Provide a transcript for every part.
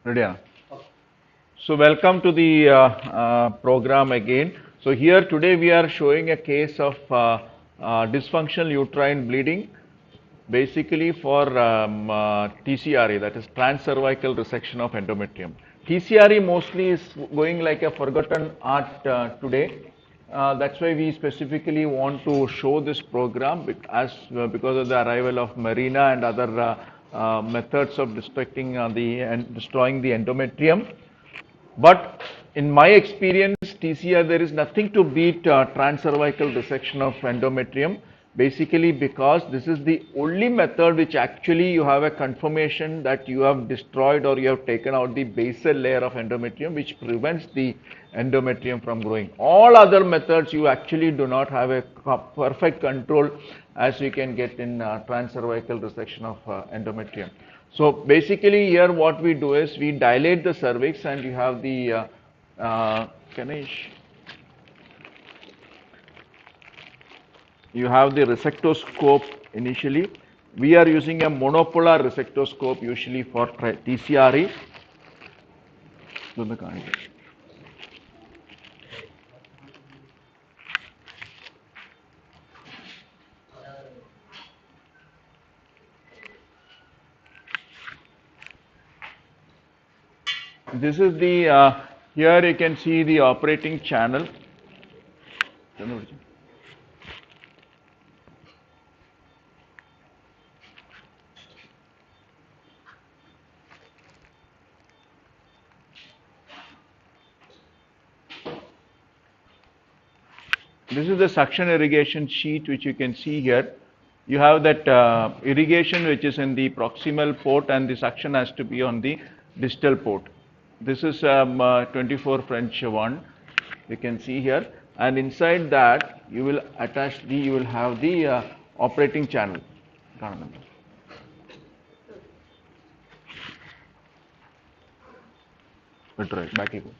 Ready? So welcome to the program again. So here today we are showing a case of dysfunctional uterine bleeding, basically for TCRE, that is transcervical resection of endometrium. TCRE mostly is going like a forgotten art today. That's why we specifically want to show this program because of the arrival of Marina and other methods of destroying the endometrium. But in my experience, TCR, there is nothing to beat transcervical resection of endometrium, basically because this is the only method which actually you have a confirmation that you have destroyed or you have taken out the basal layer of endometrium, which prevents the endometrium from growing. All other methods you actually do not have a perfect control as you can get in transcervical resection of endometrium. So basically here what we do is we dilate the cervix and you have the you have the resectoscope initially. We are using a monopolar resectoscope usually for TCRE. This is the, here you can see the operating channel. This is the suction irrigation sheet which you can see here. You have that irrigation which is in the proximal port and the suction has to be on the distal port. This is 24 French 1, you can see here, and inside that you will attach the, you will have the operating channel. Back you go.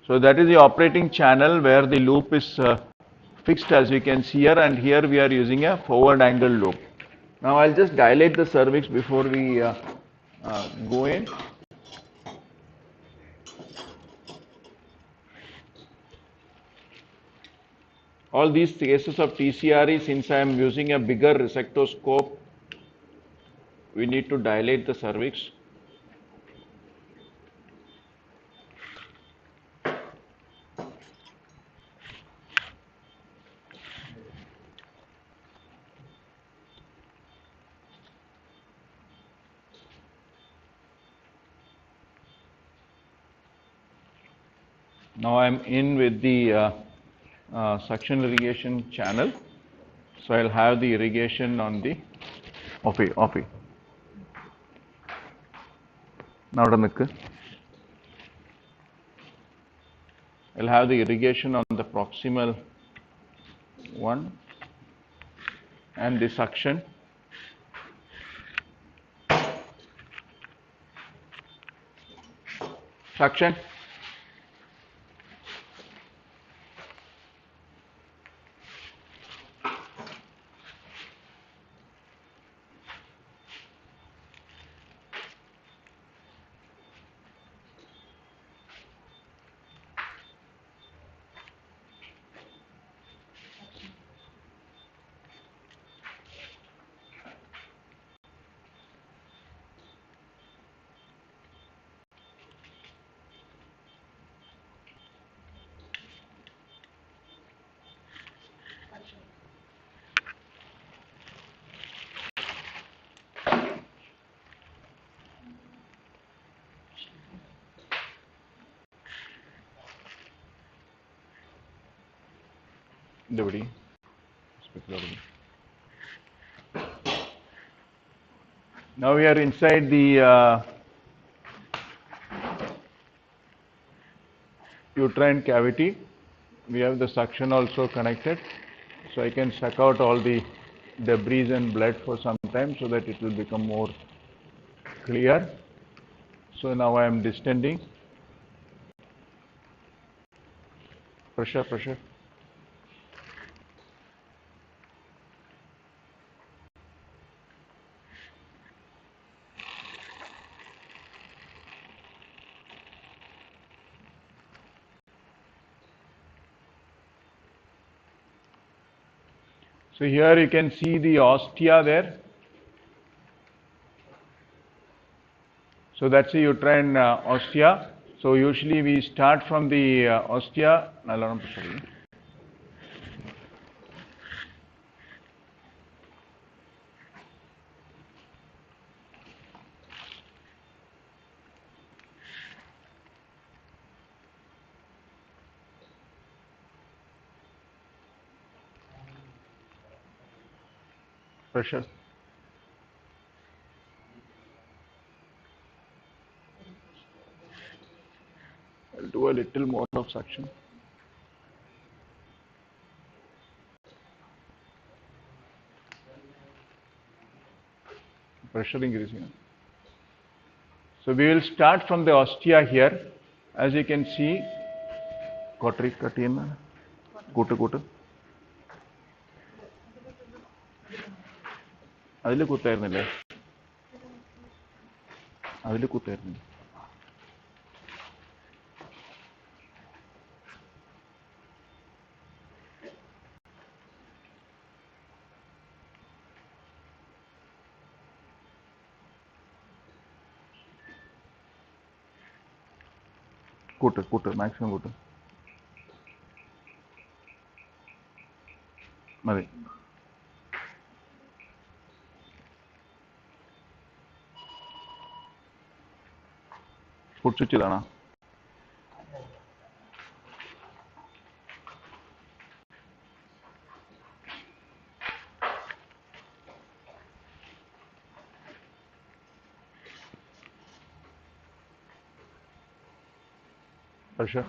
So that is the operating channel where the loop is fixed, as you can see here, and here we are using a forward angle loop. Now I'll just dilate the cervix before we go in. All these cases of TCRE, since I am using a bigger resectoscope, we need to dilate the cervix. Now I am in with the suction irrigation channel. So I'll have the irrigation on the off. Now I'll have the irrigation on the proximal one and the suction. Suction. Now we are inside the uterine cavity. We have the suction also connected, so I can suck out all the debris and blood for some time so that it will become more clear. So now I am distending. Pressure. So here you can see the ostia there. So that's a uterine ostia. So usually we start from the ostia. Pressure. I'll do a little more of suction. Pressure increasing. So we will start from the ostia here. As you can see, അതിൽ കുത്തായിരുന്നില്ലേ അതിൽ കുത്തായിരുന്നില്ല കൂട്ട് maximum കൂട്ട് മതി food switch ഇതാണോ pressure.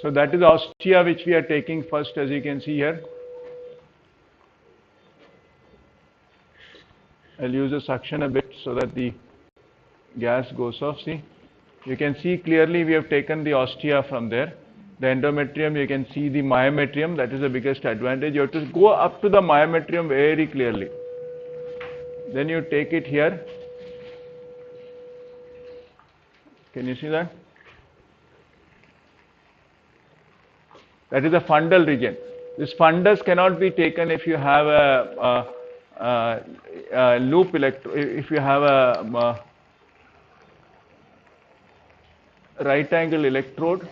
So that is ostia which we are taking first, as you can see here. I'll use the suction a bit so that the gas goes off. See, you can see clearly we have taken the ostia from there. The endometrium, you can see the myometrium. That is the biggest advantage. You have to go up to the myometrium very clearly. Then you take it here. Can you see that? That is the fundal region. This fundus cannot be taken if you have a loop electrode, if you have a right angle electrode.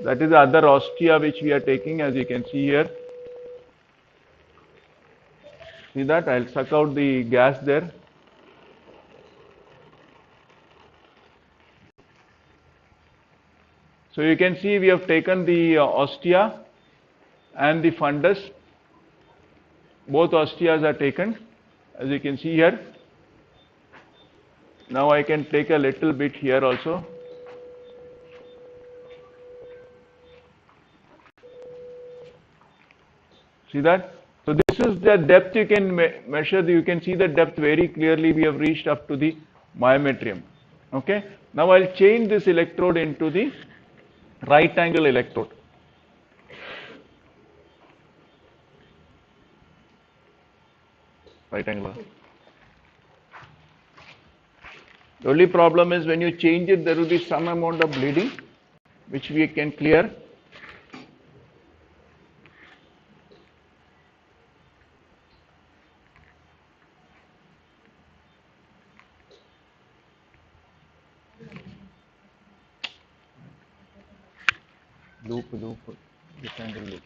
That is the other ostia which we are taking, as you can see here. See that? I'll suck out the gas there. So you can see we have taken the ostia and the fundus. Both ostias are taken, as you can see here. Now I can take a little bit here also. See that? So this is the depth you can measure. You can see the depth very clearly. We have reached up to the myometrium. Okay. Now I'll change this electrode into the right angle electrode. Right angle. The only problem is when you change it, there will be some amount of bleeding, which we can clear. Loop, rectangle loop.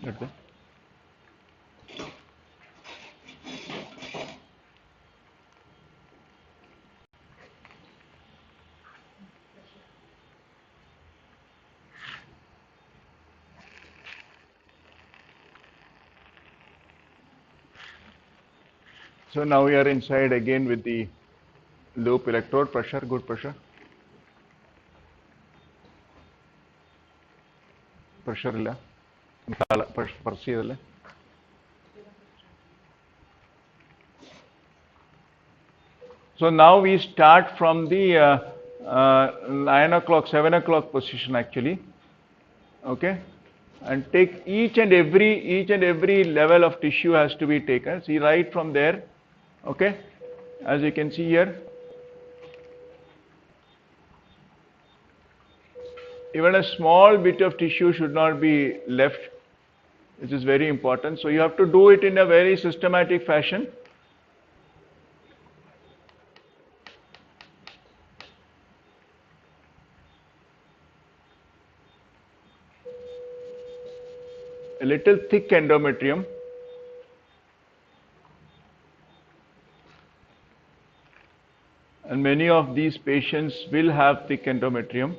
That's it. So now we are inside again with the loop electrode. Pressure, good pressure. Pressure illa. Press ചെയ്തല്ലേ. So now we start from the 9 o'clock, 7 o'clock position actually, okay, and take each and every level of tissue has to be taken. See right from there, okay, as you can see here, even a small bit of tissue should not be left, which is very important. So you have to do it in a very systematic fashion. A little thick endometrium. And many of these patients will have thick endometrium.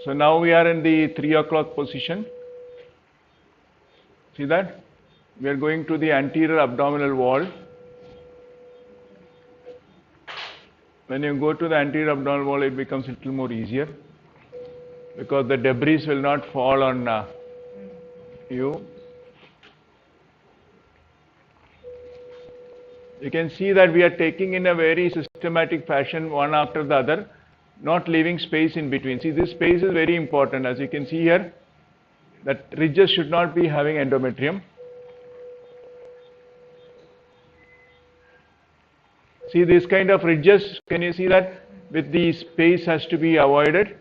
So now we are in the 3 o'clock position. See that? We are going to the anterior abdominal wall. When you go to the anterior abdominal wall, it becomes a little more easier because the debris will not fall on you. You can see that we are taking in a very systematic fashion one after the other, not leaving space in between. See, this space is very important. As you can see here, that ridges should not be having endometrium. See this kind of ridges, can you see that? With the space has to be avoided.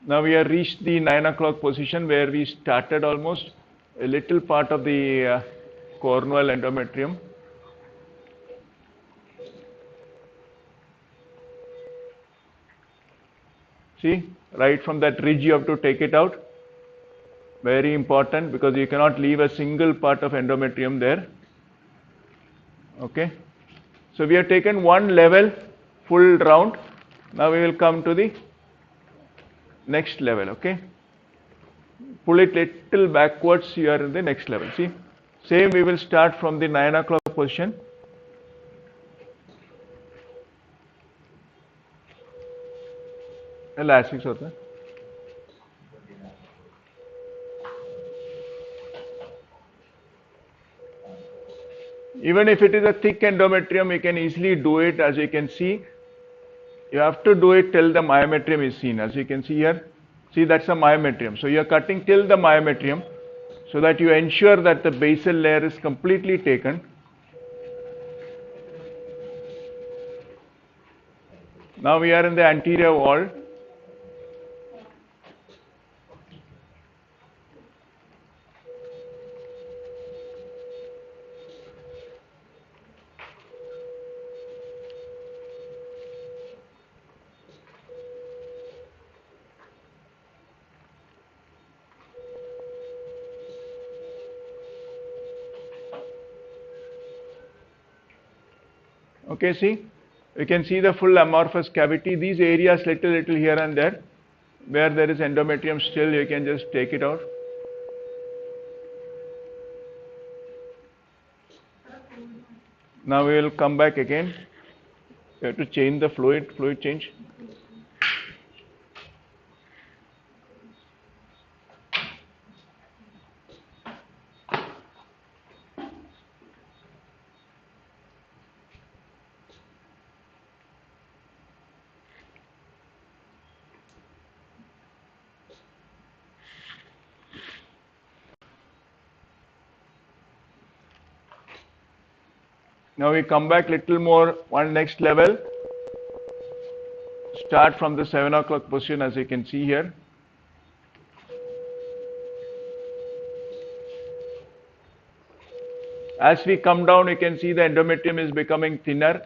Now we have reached the 9 o'clock position where we started almost a little part of the cornual endometrium. See, right from that ridge you have to take it out. Very important because you cannot leave a single part of endometrium there. Okay. So we have taken one level full round. Now we will come to the next level. Okay. Pull it little backwards. You are in the next level. See, same we will start from the 9 o'clock position. Elastics होता है. Even if it is a thick endometrium, you can easily do it. As you can see, you have to do it till the myometrium is seen. As you can see here, see that's a myometrium. So you are cutting till the myometrium so that you ensure that the basal layer is completely taken. Now we are in the anterior wall. Okay, see, you can see the full amorphous cavity. These areas little here and there, where there is endometrium still, you can just take it out. Now we will come back again. You have to change the fluid change. Now we come back little more, one next level. Start from the 7 o'clock position, as you can see here. As we come down, you can see the endometrium is becoming thinner.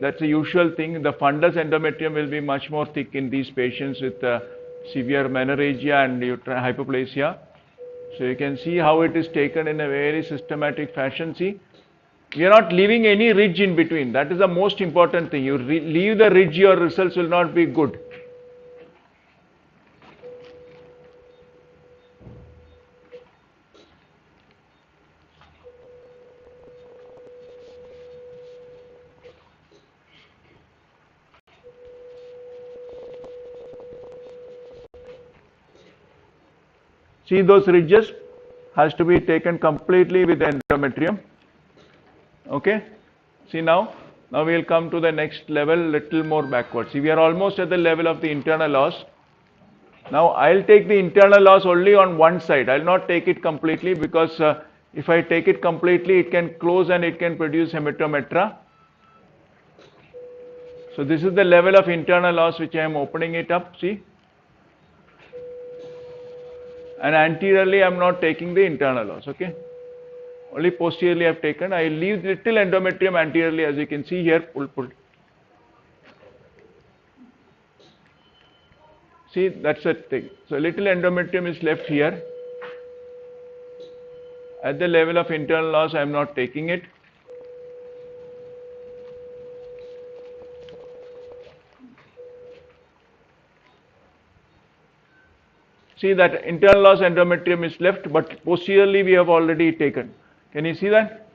That's a usual thing. The fundus endometrium will be much more thick in these patients with severe menorrhagia and hypoplasia. So you can see how it is taken in a very systematic fashion. See, we are not leaving any ridge in between. That is the most important thing. You leave the ridge, your results will not be good. See, those ridges has to be taken completely with the endometrium. Okay. See now we will come to the next level, little more backwards. See, we are almost at the level of the internal os. Now I'll take the internal os only on one side. I'll not take it completely, because if I take it completely, it can close and it can produce hematometra. So this is the level of internal os which I am opening it up. See. And anteriorly I am not taking the internal os, okay. Only posteriorly I have taken. I leave little endometrium anteriorly, as you can see here. Pull. See, that's a thing. So little endometrium is left here. At the level of internal os, I am not taking it. See that internal os endometrium is left, but posteriorly we have already taken. Can you see that?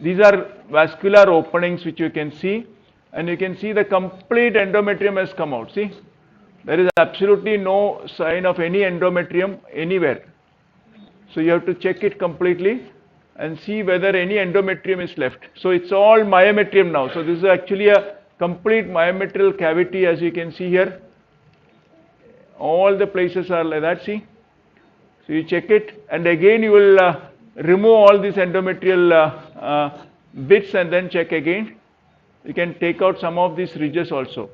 These are vascular openings which you can see, and you can see the complete endometrium has come out. See, there is absolutely no sign of any endometrium anywhere. So you have to check it completely and see whether any endometrium is left. So it's all myometrium now. So this is actually a complete myometrial cavity, as you can see here. All the places are like that, see. So you check it, and again you will remove all these endometrial bits and then check again. You can take out some of these ridges also.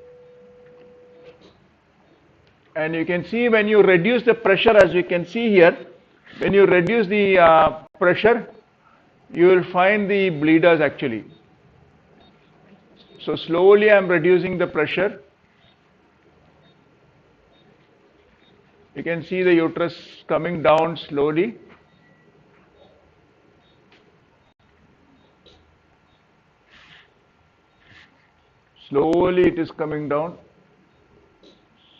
And you can see when you reduce the pressure, as you can see here, when you reduce the pressure, you will find the bleeders actually. So slowly I am reducing the pressure. You can see the uterus coming down slowly. Slowly it is coming down,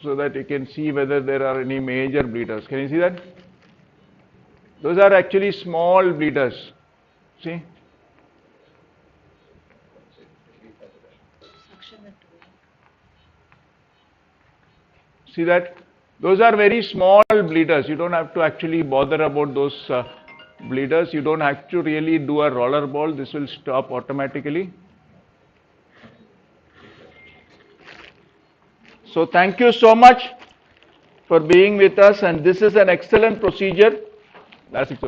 so that you can see whether there are any major bleeders. Can you see that? Those are actually small bleeders. See? See that? Those are very small bleeders. You don't have to actually bother about those bleeders. You don't have to really do a roller ball. This will stop automatically. So thank you so much for being with us, and this is an excellent procedure. That's it.